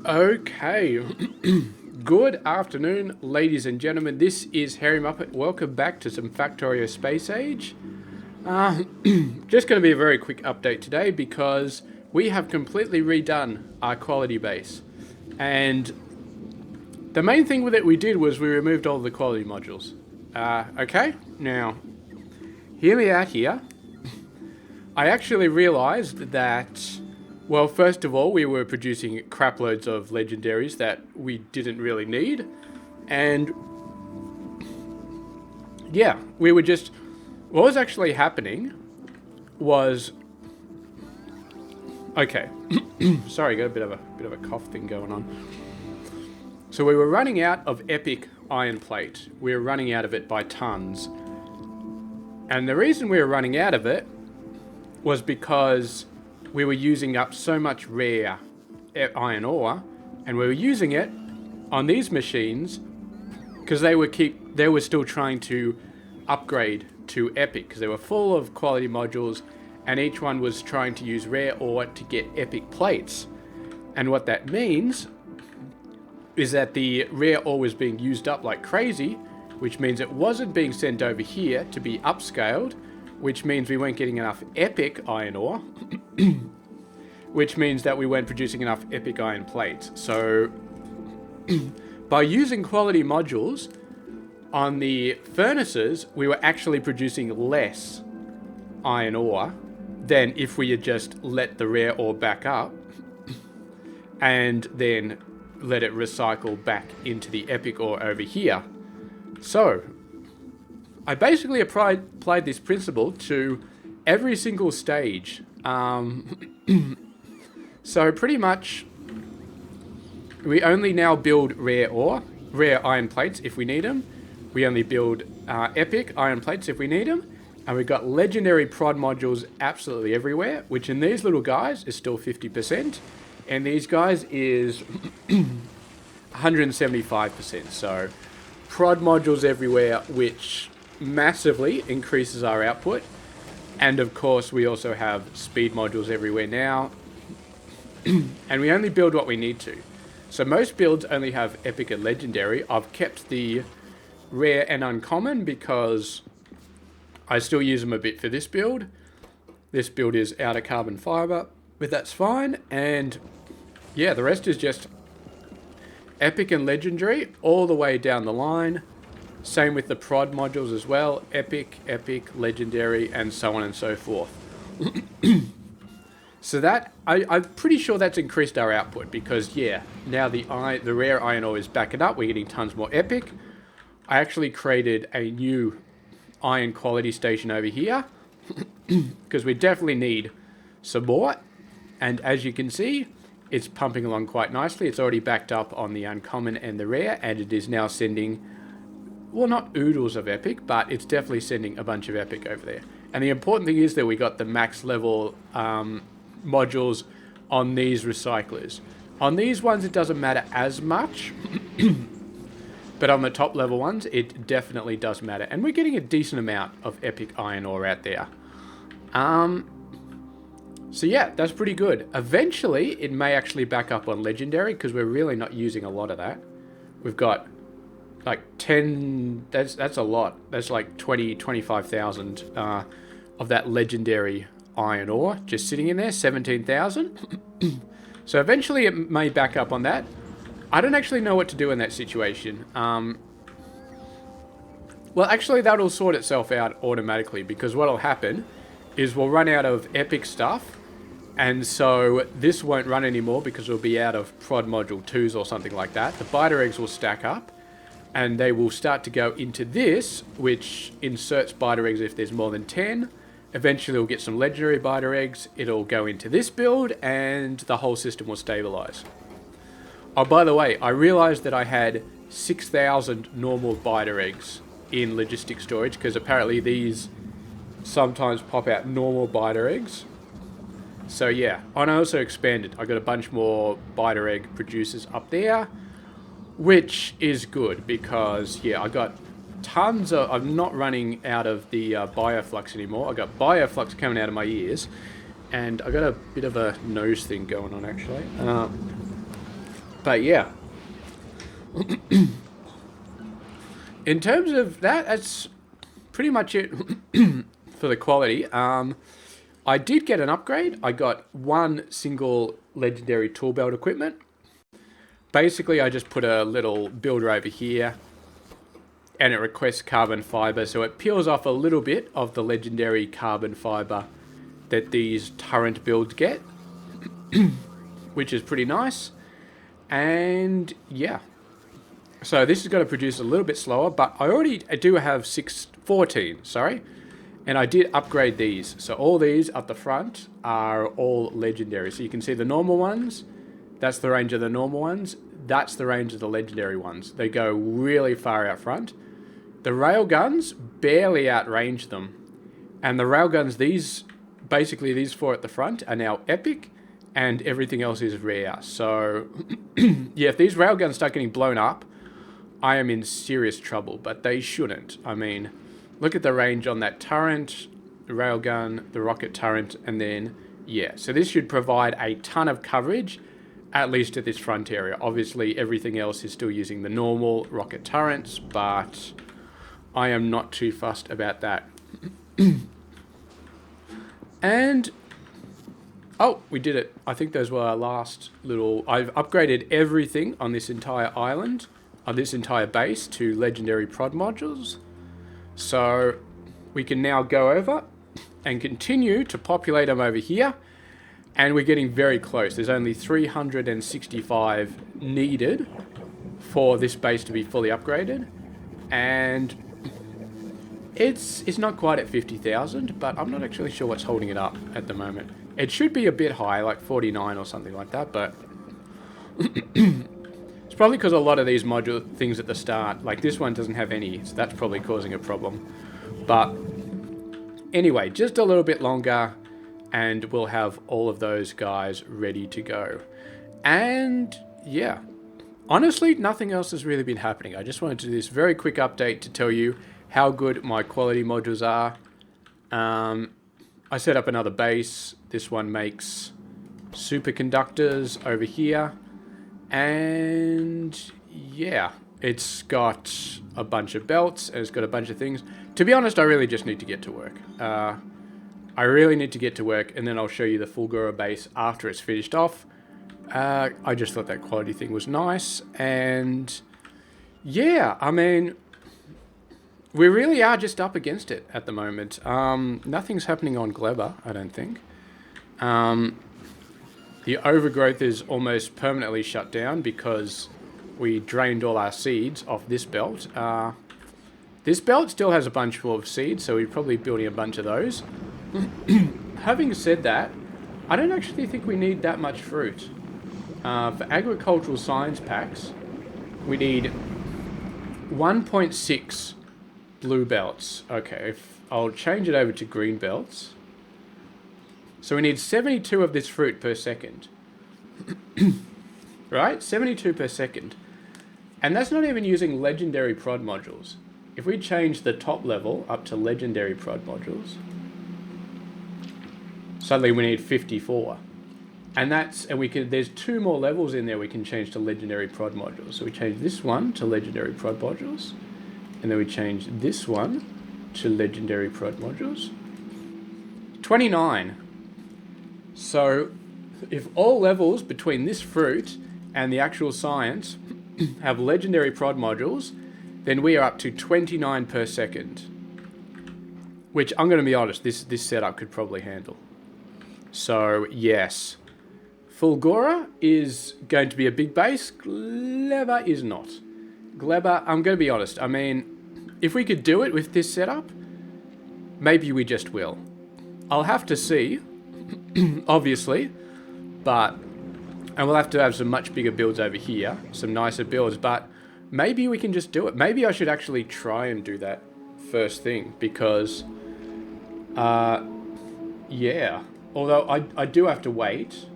Okay, good afternoon, ladies and gentlemen. This is Hairymuppet. Welcome back to some Factorio Space Age. Just going to be a very quick update today because we have completely redone our quality base. And the main thing that we did was we removed all the quality modules. Okay, now, hear me out here. I actually realized that, well, first of all, we were producing crap loads of legendaries that we didn't really need. And yeah, we were just... What was actually happening was... Okay. Sorry, got a bit of a cough thing going on. So we were running out of epic iron plate. We were running out of it by tons. And the reason we were running out of it was because we were using up so much rare iron ore, and we were using it on these machines because they were still trying to upgrade to epic because they were full of quality modules, and each one was trying to use rare ore to get epic plates. And what that means is that the rare ore was being used up like crazy, which means it wasn't being sent over here to be upscaled, which means we weren't getting enough epic iron ore, which means that we weren't producing enough epic iron plates. So by using quality modules on the furnaces, we were actually producing less iron ore than if we had just let the rare ore back up and then let it recycle back into the epic ore over here. So I basically applied this principle to every single stage. So pretty much we only now build rare ore, rare iron plates if we need them. We only build epic iron plates if we need them. And we've got legendary prod modules absolutely everywhere, which in these little guys is still 50%. And these guys is 175%. So prod modules everywhere, which massively increases our output. And of course we also have speed modules everywhere now. And we only build what we need to. So most builds only have epic and legendary. I've kept the rare and uncommon because I still use them a bit for this build. This build is outer carbon fiber, but that's fine. And yeah, the rest is just epic and legendary all the way down the line. Same with the prod modules as well. Epic, epic, legendary, and so on and so forth. So that, I'm pretty sure that's increased our output because, yeah, now the rare iron ore is backing up. We're getting tons more epic. I actually created a new iron quality station over here because we definitely need some more. And as you can see, it's pumping along quite nicely. It's already backed up on the uncommon and the rare, and it is now sending... well, not oodles of epic, but it's definitely sending a bunch of epic over there. And the important thing is that we got the max level modules on these recyclers. On these ones, it doesn't matter as much, but on the top level ones, it definitely does matter. And we're getting a decent amount of epic iron ore out there. So yeah, that's pretty good. Eventually, it may actually back up on legendary because we're really not using a lot of that. We've got like 10, that's a lot. That's like 25,000 of that legendary iron ore just sitting in there, 17,000. So eventually it may back up on that. I don't actually know what to do in that situation. Well, actually that'll sort itself out automatically because what'll happen is we'll run out of epic stuff, and so this won't run anymore because we'll be out of prod module 2s or something like that. The biter eggs will stack up, and they will start to go into this, which inserts biter eggs if there's more than 10. Eventually we'll get some legendary biter eggs, it'll go into this build, and the whole system will stabilize. Oh, by the way, I realized that I had 6,000 normal biter eggs in logistic storage, because apparently these sometimes pop out normal biter eggs. So yeah, and I also expanded. I got a bunch more biter egg producers up there, which is good because, yeah, I got tons of... I'm not running out of the bioflux anymore. I got bioflux coming out of my ears, and I got a bit of a nose thing going on, actually. But yeah, in terms of that, that's pretty much it for the quality. I did get an upgrade. I got one single legendary tool belt equipment. Basically, I just put a little builder over here and it requests carbon fiber. So it peels off a little bit of the legendary carbon fiber that these turret builds get, which is pretty nice. And yeah, so this is going to produce a little bit slower, but I do have 614, sorry. And I did upgrade these. So all these up the front are all legendary. So you can see the normal ones. That's the range of the normal ones. That's the range of the legendary ones. They go really far out front. The railguns barely outrange them. And the railguns, basically these four at the front are now epic and everything else is rare. So yeah, if these railguns start getting blown up, I am in serious trouble, but they shouldn't. I mean, look at the range on that turret, the railgun, the rocket turret, and then, yeah. So this should provide a ton of coverage, at least at this front area. Obviously, everything else is still using the normal rocket turrets, but I am not too fussed about that. And, oh, we did it. I think those were our last little... I've upgraded everything on this entire island, on this entire base, to legendary prod modules. So we can now go over and continue to populate them over here. And we're getting very close. There's only 365 needed for this base to be fully upgraded. And it's not quite at 50,000, but I'm not actually sure what's holding it up at the moment. It should be a bit high, like 49 or something like that, but... It's probably because a lot of these module things at the start, like this one doesn't have any, so that's probably causing a problem. But anyway, just a little bit longer and we'll have all of those guys ready to go. And yeah, honestly, nothing else has really been happening. I just wanted to do this very quick update to tell you how good my quality modules are. I set up another base. This one makes superconductors over here. And yeah, it's got a bunch of belts and it's got a bunch of things. To be honest, I really just need to get to work. I really need to get to work, and then I'll show you the full Gora base after it's finished off. I just thought that quality thing was nice. And yeah, I mean, we really are just up against it at the moment. Nothing's happening on Glabber, I don't think. The overgrowth is almost permanently shut down because we drained all our seeds off this belt. This belt still has a bunch of seeds, so we're probably building a bunch of those. Having said that, I don't actually think we need that much fruit. For agricultural science packs, we need 1.6 blue belts. Okay, I'll change it over to green belts. So we need 72 of this fruit per second. Right? 72 per second. And that's not even using legendary prod modules. If we change the top level up to legendary prod modules, suddenly we need 54. And there's two more levels in there we can change to legendary prod modules. So we change this one to legendary prod modules. And then we change this one to legendary prod modules. 29. So if all levels between this fruit and the actual science have legendary prod modules, then we are up to 29 per second. Which, I'm going to be honest, this setup could probably handle. So, yes. Fulgora is going to be a big base. Glabber is not. Glabber, I'm going to be honest, I mean, if we could do it with this setup, maybe we just will. I'll have to see. Obviously, and we'll have to have some much bigger builds over here, some nicer builds, but maybe we can just do it. Maybe I should actually try and do that first thing, because yeah, although I do have to wait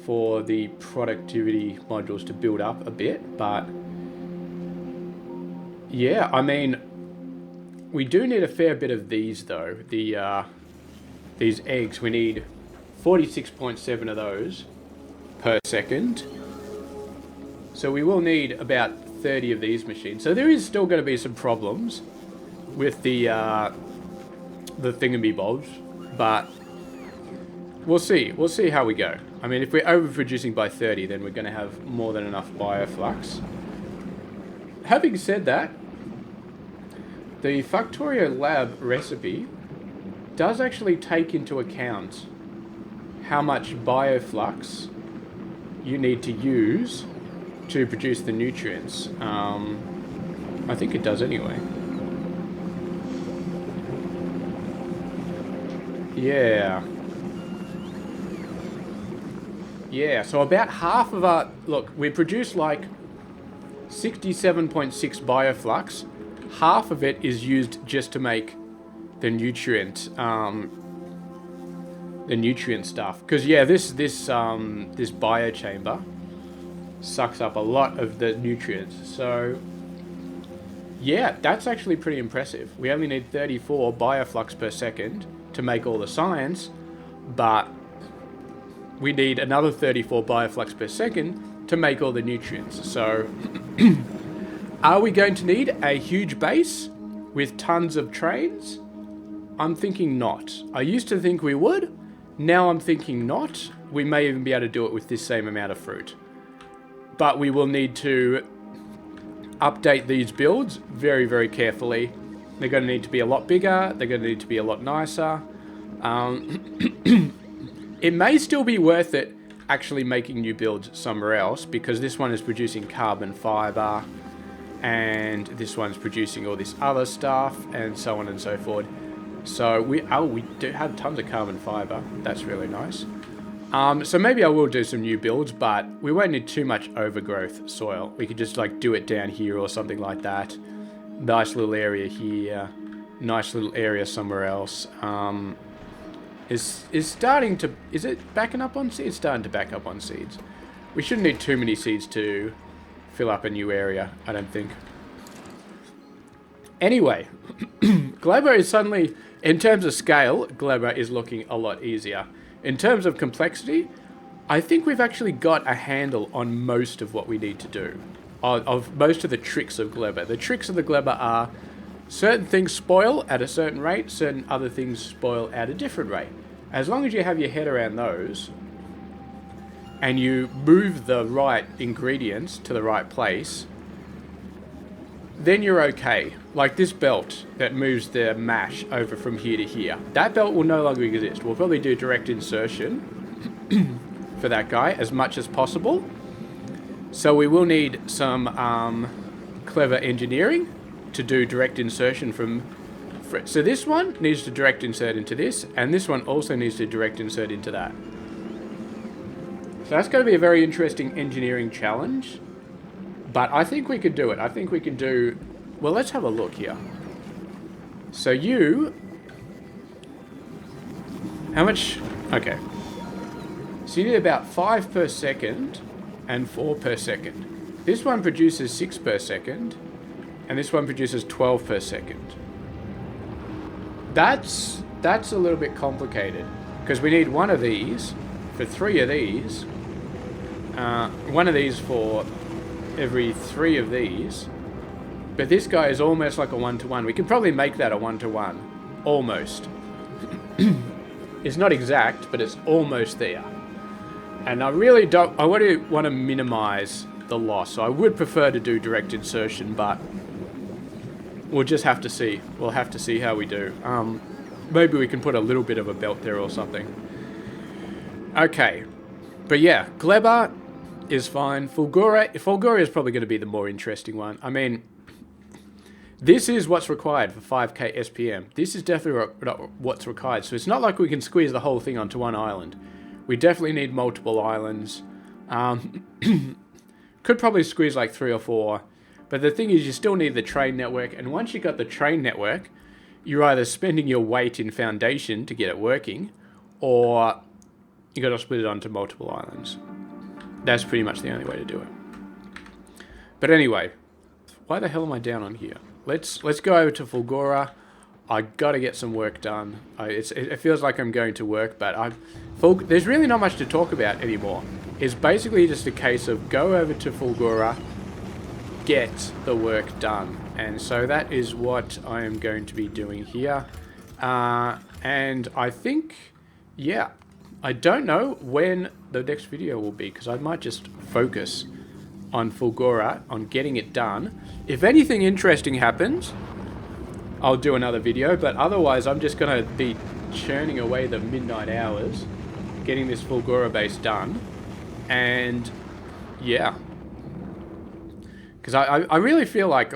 for the productivity modules to build up a bit, but yeah, I mean, we do need a fair bit of these though. These eggs, we need 46.7 of those per second. So we will need about 30 of these machines. So there is still going to be some problems with the thingamybobs, but we'll see. We'll see how we go. I mean, if we're overproducing by 30, then we're going to have more than enough bioflux. Having said that, the Factorio lab recipe does actually take into account how much bioflux you need to use to produce the nutrients. I think it does anyway. Yeah. Yeah, so about half of our... Look, we produce like 67.6 bioflux. Half of it is used just to make the nutrient stuff. Because yeah, this biochamber sucks up a lot of the nutrients. So yeah, that's actually pretty impressive. We only need 34 bioflux per second to make all the science, but we need another 34 bioflux per second to make all the nutrients. So are we going to need a huge base with tons of trains? I'm thinking not. I used to think we would. Now I'm thinking not. We may even be able to do it with this same amount of fruit. But we will need to update these builds very, very carefully. They're going to need to be a lot bigger. They're going to need to be a lot nicer. It may still be worth it actually making new builds somewhere else, because this one is producing carbon fiber and this one's producing all this other stuff and so on and so forth. So we do have tons of carbon fiber. That's really nice. So maybe I will do some new builds, but we won't need too much overgrowth soil. We could just like do it down here or something like that. Nice little area here. Nice little area somewhere else. Is starting to... Is it backing up on seeds? It's starting to back up on seeds. We shouldn't need too many seeds to fill up a new area, I don't think. Anyway, Glabber is suddenly... In terms of scale, Glabber is looking a lot easier. In terms of complexity, I think we've actually got a handle on most of what we need to do. Of most of the tricks of Glabber. The tricks of the Glabber are certain things spoil at a certain rate, certain other things spoil at a different rate. As long as you have your head around those, and you move the right ingredients to the right place, then you're okay. Like this belt that moves the mash over from here to here. That belt will no longer exist. We'll probably do direct insertion for that guy as much as possible. So we will need some clever engineering to do direct insertion from... So this one needs to direct insert into this, and this one also needs to direct insert into that. So that's going to be a very interesting engineering challenge. But I think we could do it. I think we can do... Well, let's have a look here. So you... How much... Okay. So you need about 5 per second and 4 per second. This one produces 6 per second, and this one produces 12 per second. That's a little bit complicated, because we need one of these for 3 of these, one of these for every 3 of these, but this guy is almost like a 1-to-1. We can probably make that a 1-to-1, almost. It's not exact, but it's almost there. And I really don't... I want to minimize the loss, so I would prefer to do direct insertion, but we'll just have to see. We'll have to see how we do. Maybe we can put a little bit of a belt there or something. Okay. But yeah, Glabber is fine. Fulgura is probably going to be the more interesting one. I mean, this is what's required for 5k SPM. This is definitely what's required. So it's not like we can squeeze the whole thing onto one island. We definitely need multiple islands. Could probably squeeze like 3 or 4. But the thing is, you still need the train network. And once you've got the train network, you're either spending your weight in foundation to get it working, or you got to split it onto multiple islands. That's pretty much the only way to do it. But anyway, why the hell am I down on here? Let's go over to Fulgura. I got to get some work done. It feels like I'm going to work, but there's really not much to talk about anymore. It's basically just a case of go over to Fulgura, get the work done. And so that is what I am going to be doing here. And I think, yeah, I don't know when the next video will be, because I might just focus on Fulgura, on getting it done. If anything interesting happens, I'll do another video, but otherwise I'm just going to be churning away the midnight hours, getting this Fulgura base done. And yeah, because I really feel like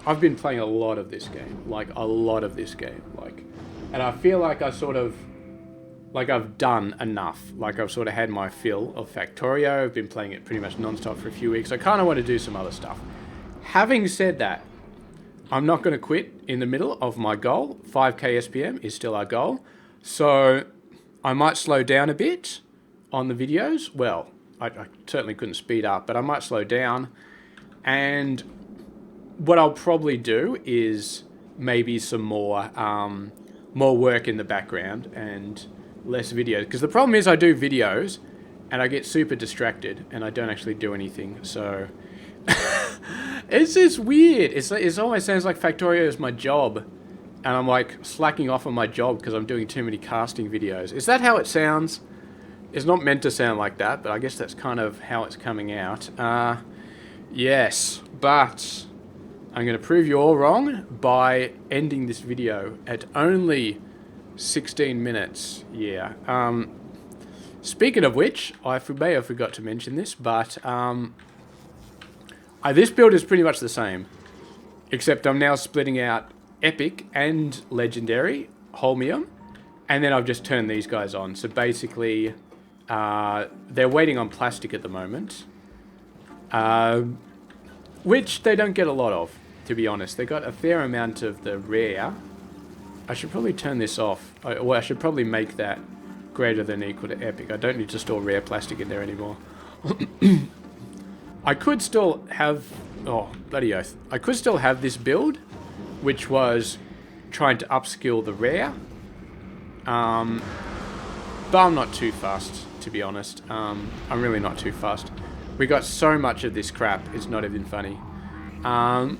I've been playing a lot of this game, and I feel like I've done enough. Like I've sort of had my fill of Factorio. I've been playing it pretty much non-stop for a few weeks. I kind of want to do some other stuff. Having said that, I'm not going to quit in the middle of my goal. 5k SPM is still our goal. So I might slow down a bit on the videos. Well, I certainly couldn't speed up, but I might slow down. And what I'll probably do is maybe some more work in the background and less videos. Because the problem is I do videos and I get super distracted and I don't actually do anything. So it's just weird. It almost sounds like Factorio is my job. And I'm like slacking off on my job because I'm doing too many casting videos. Is that how it sounds? It's not meant to sound like that, but I guess that's kind of how it's coming out. Yes, but I'm going to prove you all wrong by ending this video at only 16 minutes. Yeah. Speaking of which, I may have forgot to mention this, but this build is pretty much the same, except I'm now splitting out Epic and Legendary Holmium, and then I've just turned these guys on. So basically, they're waiting on plastic at the moment, which they don't get a lot of, to be honest. They got a fair amount of the rare. I should probably turn this off. Well, I should probably make that greater than or equal to Epic. I don't need to store rare plastic in there anymore. I could still have... Oh, bloody oath. I could still have this build, which was trying to upskill the rare. But I'm not too fussed, to be honest. I'm really not too fussed. We got so much of this crap, it's not even funny. I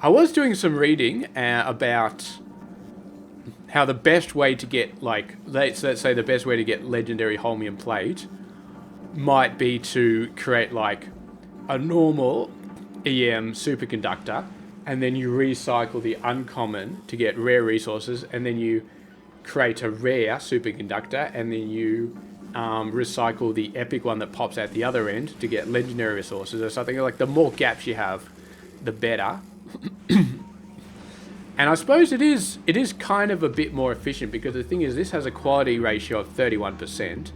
was doing some reading about how the best way to get, like, let's say the best way to get legendary holmium plate might be to create, like, a normal EM superconductor, and then you recycle the uncommon to get rare resources, and then you create a rare superconductor, and then you recycle the epic one that pops out the other end to get legendary resources or something. Like, the more gaps you have, the better. And I suppose it is kind of a bit more efficient, because the thing is, this has a quality ratio of 31%.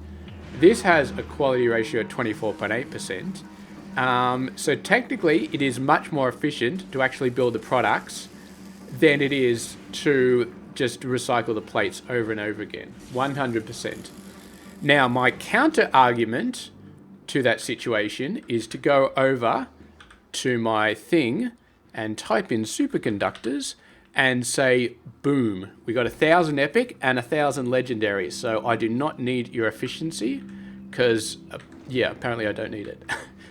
This has a quality ratio of 24.8%. So technically, it is much more efficient to actually build the products than it is to just recycle the plates over and over again. 100%. Now, my counter argument to that situation is to go over to my thing and type in superconductors and say, boom, we got 1,000 epic and 1,000 legendaries. So I do not need your efficiency, because, yeah, apparently I don't need it.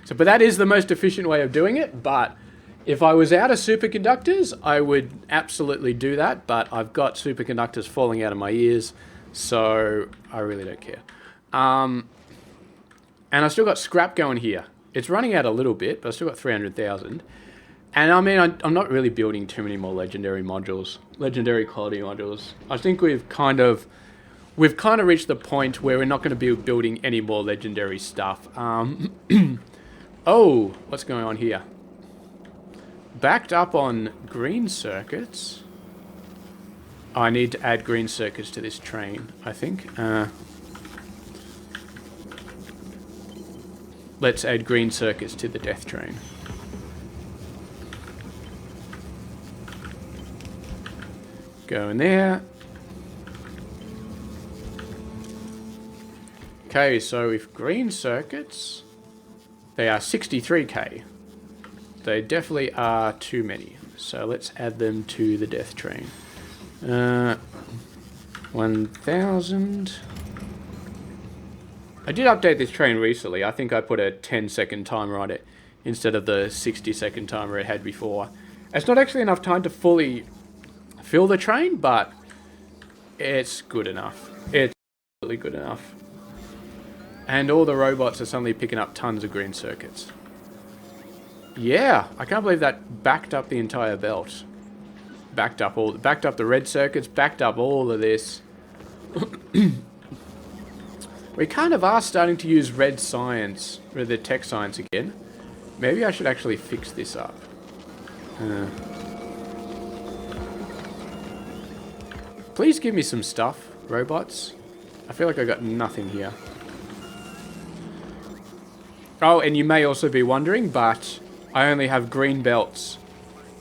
So, but that is the most efficient way of doing it. But if I was out of superconductors, I would absolutely do that. But I've got superconductors falling out of my ears, so I really don't care. And I still got scrap going here. It's running out a little bit, but I still got 300,000. And I mean, I'm not really building too many more legendary modules, legendary quality modules. I think we've kind of reached the point where we're not going to be building any more legendary stuff. Oh, what's going on here? Backed up on green circuits. I need to add green circuits to this train, I think. Let's add green circuits to the death train. Go in there. Okay, so if green circuits, they are 63k. They definitely are too many. So let's add them to the death train. 1,000. I did update this train recently. I think I put a 10-second timer on it instead of the 60-second timer it had before. It's not actually enough time to fully fill the train, but it's good enough. It's really good enough. And all the robots are suddenly picking up tons of green circuits. Yeah, I can't believe that backed up the entire belt. Backed up the red circuits, backed up all of this. We kind of are starting to use red science, or the tech science again. Maybe I should actually fix this up. Please give me some stuff, robots. I feel like I got nothing here. Oh, and you may also be wondering, but I only have green belts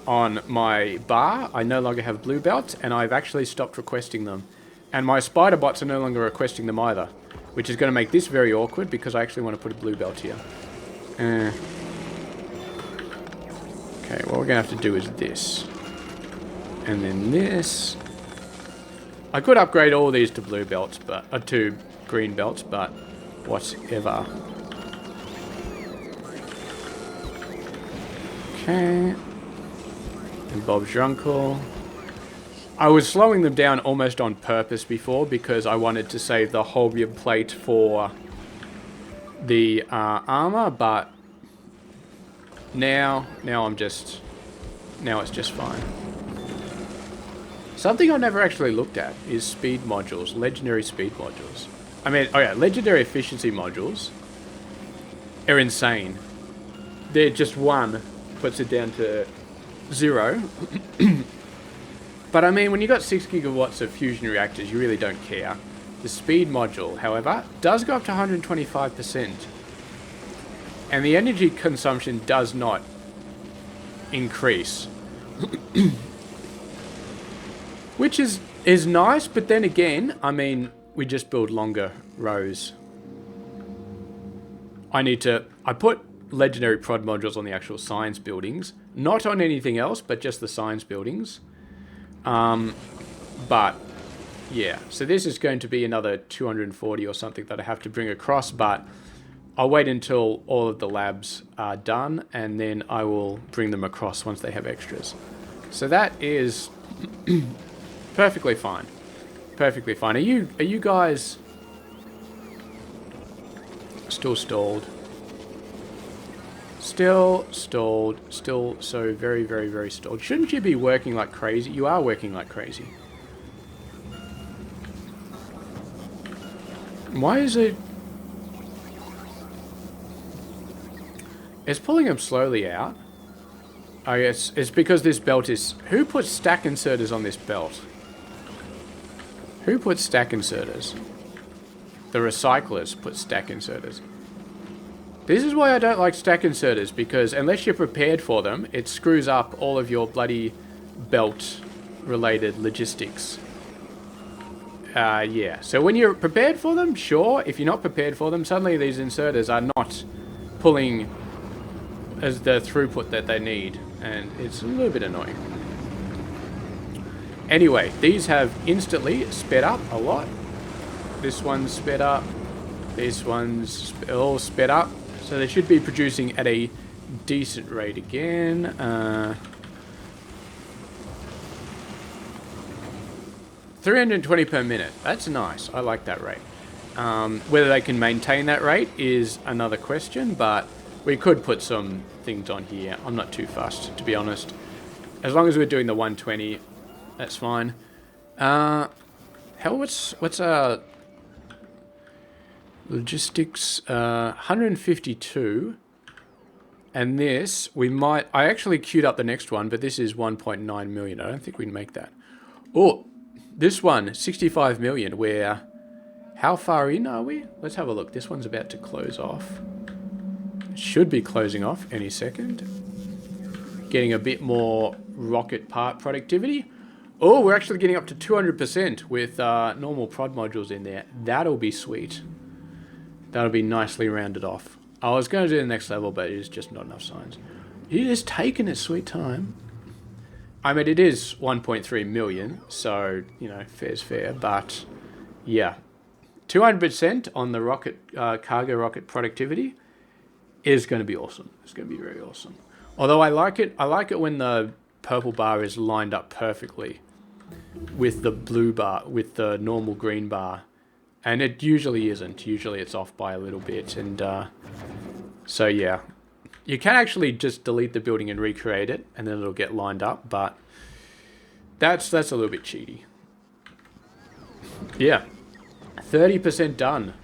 on my bar. I no longer have blue belts, and I've actually stopped requesting them. And my spider bots are no longer requesting them either, which is going to make this very awkward because I actually want to put a blue belt here. Okay, what we're going to have to do is this. And then this. I could upgrade all these to blue belts, but to green belts, but whatever. Okay. And Bob's your uncle. I was slowing them down almost on purpose before because I wanted to save the holmium plate for the armor, but now it's just fine. Something I've never actually looked at is speed modules, legendary speed modules. I mean, oh yeah, legendary efficiency modules are insane. They're just one puts it down to 0. But I mean, when you got 6 gigawatts of fusion reactors, you really don't care. The speed module, however, does go up to 125%. And the energy consumption does not increase. Which is nice, but then again, I mean, we just build longer rows. I put legendary prod modules on the actual science buildings. Not on anything else, but just the science buildings. But yeah, so this is going to be another 240 or something that I have to bring across, but I'll wait until all of the labs are done and then I will bring them across once they have extras. So that is perfectly fine. Perfectly fine. Are you guys still stalled? Still stalled. Still so very, very, very stalled. Shouldn't you be working like crazy? You are working like crazy. Why is it... It's pulling them slowly out. I guess it's because this belt is... Who put stack inserters on this belt? Who put stack inserters? The recyclers put stack inserters. This is why I don't like stack inserters, because unless you're prepared for them, it screws up all of your bloody belt-related logistics. Yeah, so when you're prepared for them, sure. If you're not prepared for them, suddenly these inserters are not pulling as the throughput that they need, and it's a little bit annoying. Anyway, these have instantly sped up a lot. This one's sped up. This one's all sped up. So they should be producing at a decent rate again. 320 per minute. That's nice. I like that rate. Whether they can maintain that rate is another question, but we could put some things on here. I'm not too fussed, to be honest. As long as we're doing the 120, that's fine. Hell, what's logistics? 152. And this, we might... I actually queued up the next one, but this is 1.9 million. I don't think we can make that. Oh, this one, 65 million, where... How far in are we? Let's have a look. This one's about to close off. It should be closing off any second. Getting a bit more rocket part productivity. Oh, we're actually getting up to 200% with normal prod modules in there. That'll be sweet. That'll be nicely rounded off. I was going to do the next level, but it's just not enough science. He is taking his sweet time. I mean, it is 1.3 million, so, you know, fair's fair, but yeah. 200% on the rocket, cargo rocket productivity is going to be awesome. It's going to be very awesome. Although I like it when the purple bar is lined up perfectly with the blue bar, with the normal green bar. And it usually isn't. Usually it's off by a little bit. And so, yeah. You can actually just delete the building and recreate it, and then it'll get lined up. But that's a little bit cheaty. Yeah. 30% done.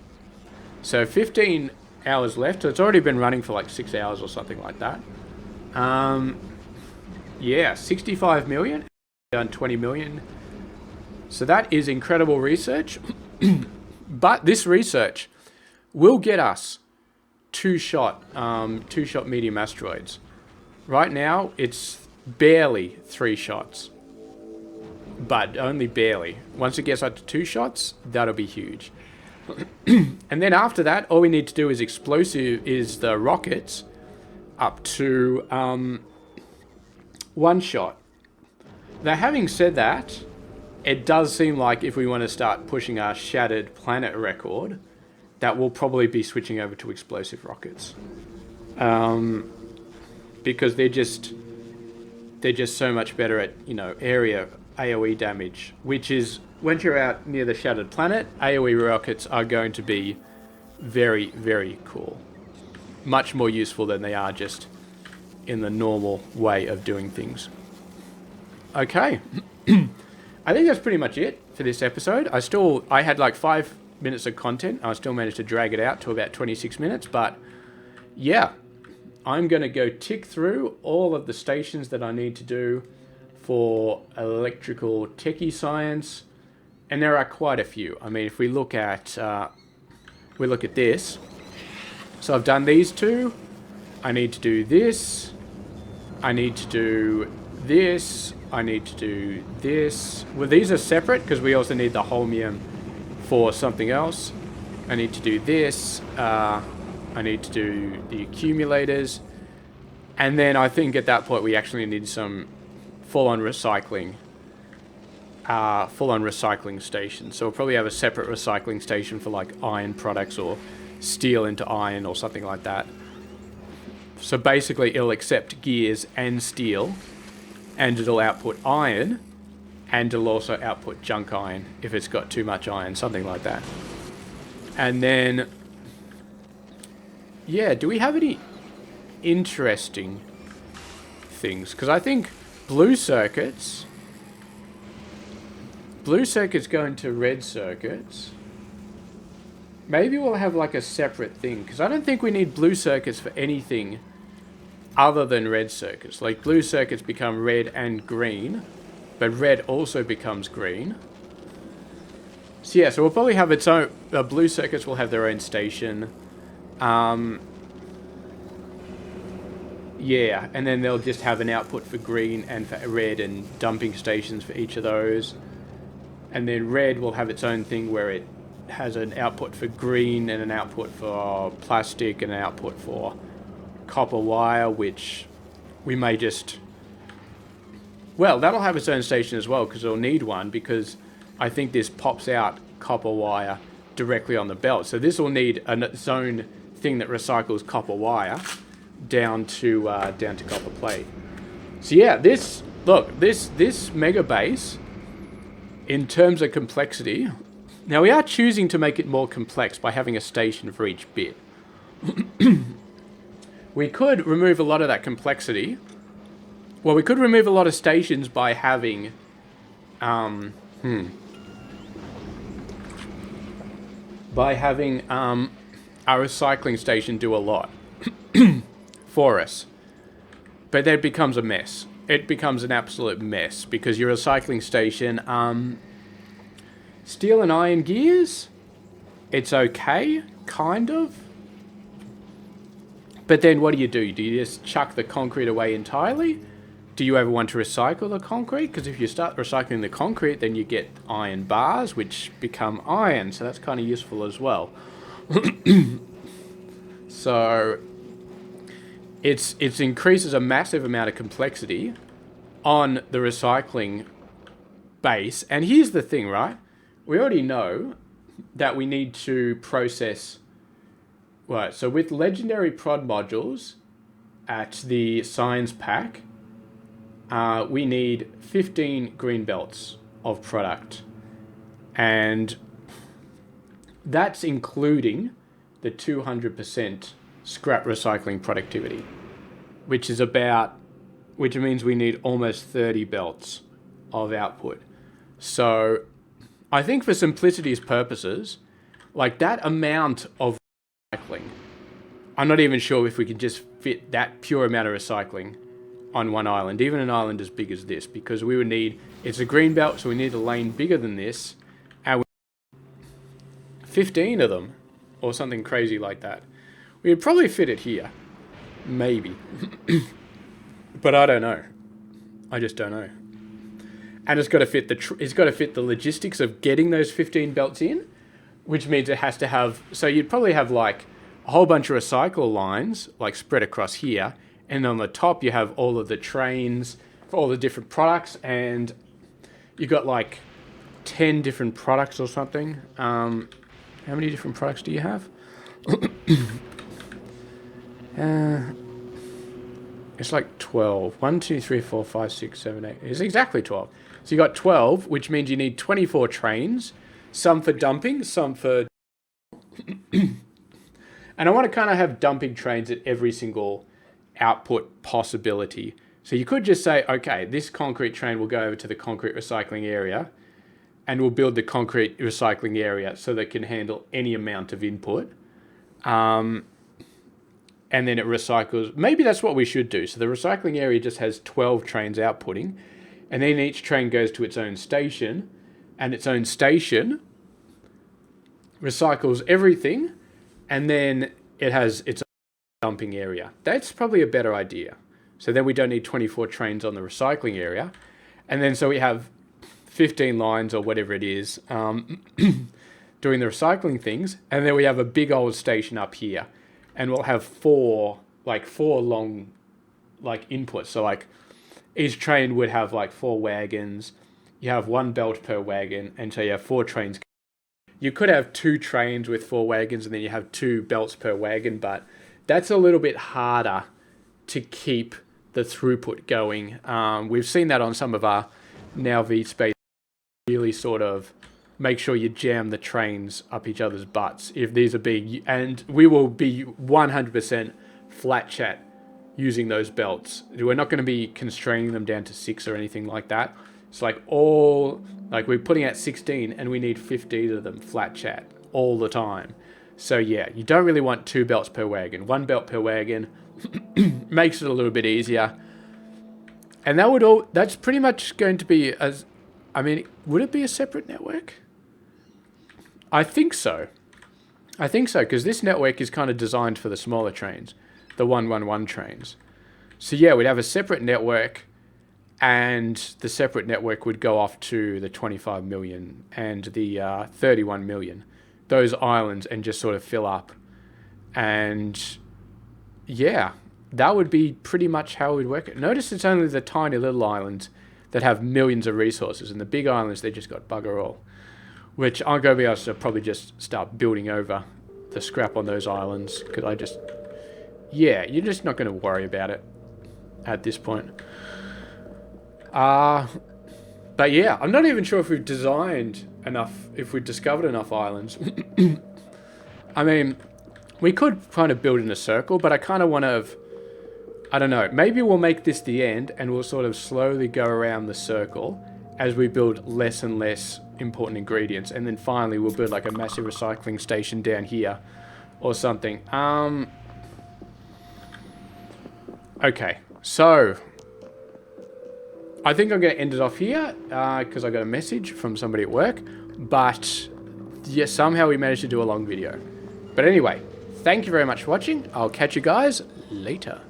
So 15 hours left. So it's already been running for like 6 hours or something like that. Yeah, 65 million. Done 20 million. So that is incredible research. But this research will get us two-shot medium asteroids. Right now, it's barely 3 shots. But only barely. Once it gets up to 2 shots, that'll be huge. And then after that, all we need to do is the rockets up to 1 shot. Now, having said that, it does seem like if we want to start pushing our shattered planet record, that we'll probably be switching over to explosive rockets. Because they're just so much better at, you know, area AoE damage, which is, once you're out near the shattered planet, AoE rockets are going to be very, very cool. Much more useful than they are just in the normal way of doing things. Okay. I think that's pretty much it for this episode. I had like 5 minutes of content. I still managed to drag it out to about 26 minutes. But yeah, I'm going to go tick through all of the stations that I need to do for electrical techie science. And there are quite a few. I mean, if we look at this. So I've done these 2. I need to do this. I need to do this. I need to do this. Well, these are separate because we also need the holmium for something else. I need to do this. I need to do the accumulators. And then I think at that point we actually need some full-on recycling stations. So we'll probably have a separate recycling station for like iron products or steel into iron or something like that. So basically it'll accept gears and steel, and it'll output iron, and it'll also output junk iron if it's got too much iron, something like that. And then, yeah, do we have any interesting things? Because I think blue circuits go into red circuits. Maybe we'll have like a separate thing, because I don't think we need blue circuits for anything other than red circuits. Like blue circuits become red and green, but red also becomes green. So yeah, so we'll probably have its own, blue circuits will have their own station. Yeah, and then they'll just have an output for green and for red and dumping stations for each of those. And then red will have its own thing where it has an output for green and an output for plastic and an output for copper wire, which we may just... Well, that'll have its own station as well, because it'll need one, because I think this pops out copper wire directly on the belt. So this will need its own thing that recycles copper wire down to copper plate. So yeah, this Megabase, in terms of complexity, now we are choosing to make it more complex by having a station for each bit. We could remove a lot of that complexity. Well, we could remove a lot of stations by having our recycling station do a lot for us. But then it becomes a mess. It becomes an absolute mess, because your recycling station, steel and iron gears, it's okay, kind of. But then what do? Do you just chuck the concrete away entirely? Do you ever want to recycle the concrete? Because if you start recycling the concrete, then you get iron bars, which become iron. So that's kind of useful as well. So it increases a massive amount of complexity on the recycling base. And here's the thing, right? We already know that we need to process... Right, so with legendary prod modules at the science pack, we need 15 green belts of product. And that's including the 200% scrap recycling productivity, which means we need almost 30 belts of output. So I think for simplicity's purposes, like that amount of recycling, I'm not even sure if we can just fit that pure amount of recycling on one island, even an island as big as this, because we would need, it's a green belt, so we need a lane bigger than this, and we 15 of them, or something crazy like that. We'd probably fit it here. Maybe. But I don't know. I just don't know. And it's got to fit the logistics of getting those 15 belts in, which means it has to have, so you'd probably have like a whole bunch of recycle lines like spread across here, and on the top you have all of the trains for all the different products, and you got like 10 different products or something. How many different products do you have? It's like 12. 1, 2, 3, 4, 5, 6, 7, 8. It's exactly 12. So you got 12, which means you need 24 trains. Some for dumping, some for... And I want to kind of have dumping trains at every single output possibility. So you could just say, okay, this concrete train will go over to the concrete recycling area, and we'll build the concrete recycling area so they can handle any amount of input. And then it recycles. Maybe that's what we should do. So the recycling area just has 12 trains outputting, and then each train goes to its own station, and its own station recycles everything, and then it has its own dumping area. That's probably a better idea. So then we don't need 24 trains on the recycling area. And then so we have 15 lines or whatever it is doing the recycling things. And then we have a big old station up here. And we'll have four long inputs. So like each train would have like 4 wagons. You have 1 belt per wagon. And so you have 4 trains. You could have 2 trains with 4 wagons, and then you have 2 belts per wagon, but that's a little bit harder to keep the throughput going. We've seen that on some of our now V-Space, really sort of make sure you jam the trains up each other's butts if these are big, and we will be 100% flat chat using those belts. We're not going to be constraining them down to 6 or anything like that. It's like we're putting out 16 and we need 15 of them flat chat all the time. So yeah, you don't really want 2 belts per wagon. 1 belt per wagon makes it a little bit easier. And that's pretty much going to be would it be a separate network? I think so. Because this network is kind of designed for the smaller trains, the 111 trains. So yeah, we'd have a separate network, and the separate network would go off to the 25 million and the 31 million, those islands, and just sort of fill up. And yeah, that would be pretty much how we'd work it. Notice it's only the tiny little islands that have millions of resources, and the big islands, they just got bugger all. Which I'm going to be able to probably just start building over the scrap on those islands, because you're just not going to worry about it at this point. But yeah, I'm not even sure if we've designed enough, if we've discovered enough islands. I mean, we could kind of build in a circle, but I kind of want to I don't know, maybe we'll make this the end, and we'll sort of slowly go around the circle as we build less and less important ingredients, and then finally we'll build like a massive recycling station down here or something. Okay, so I think I'm going to end it off here because I got a message from somebody at work, but yeah, somehow we managed to do a long video. But anyway, thank you very much for watching. I'll catch you guys later.